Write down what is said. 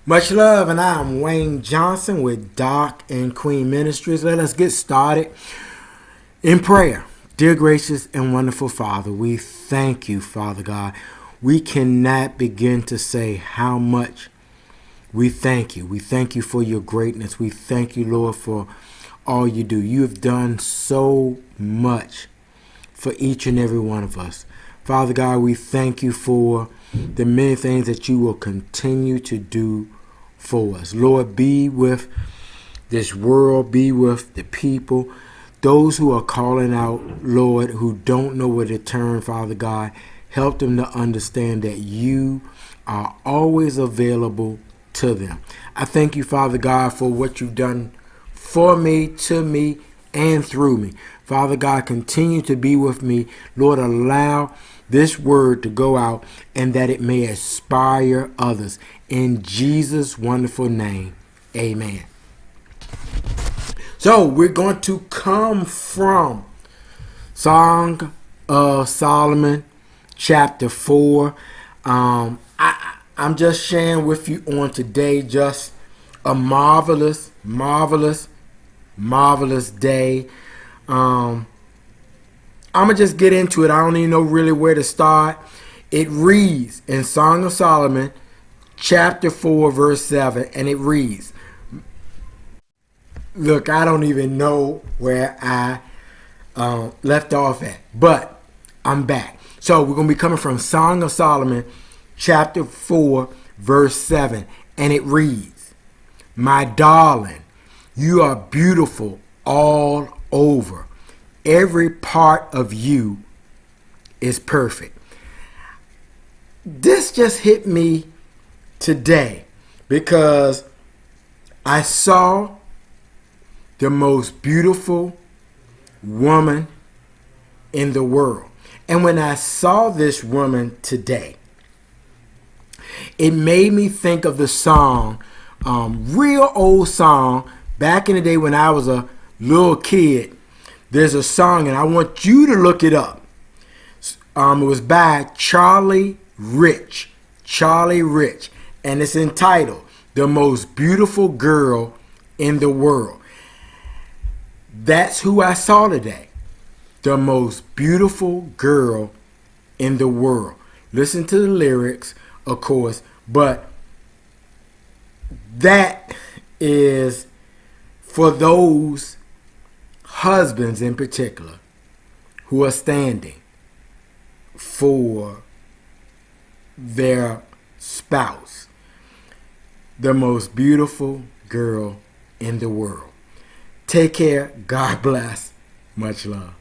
Much love, and I'm Wayne Johnson with Doc and Queen Ministries. Let us get started in prayer. Dear gracious and wonderful Father, we thank you, Father God. We cannot begin to say how much we thank you. We thank you for your greatness. We thank you, Lord, for all you do. You have done so much for each and every one of us. Father God, we thank you for the many things that you will continue to do for us. Lord, be with this world, be with the people, those who are calling out, Lord, who don't know where to turn, Father God. Help them to understand that you are always available to them. I thank you, Father God, for what you've done for me, to me, and through me. Father God, continue to be with me. Lord, allow this word to go out and that it may inspire others. In Jesus' wonderful name, amen. So we're going to come from Song of Solomon, chapter 4. I'm just sharing with you on today just a marvelous day. I'm going to just get into it. I don't even know really where to start. It reads in Song of Solomon, chapter 4, verse 7, and it reads, look, I don't even know where I left off at, but I'm back. So we're going to be coming from Song of Solomon, chapter 4, verse 7, and it reads, my darling, you are beautiful all over. Every part of you is perfect. This just hit me today because I saw the most beautiful woman in the world. And when I saw this woman today, it made me think of the song, real old song, back in the day when I was a little kid. There's a song, and I want you to look it up. It was by Charlie Rich, and it's entitled The Most Beautiful Girl in the World. That's who I saw today. The most beautiful girl in the world. Listen to the lyrics, of course, but that is for those husbands in particular who are standing for their spouse. The most beautiful girl in the world. Take care. God bless. Much love.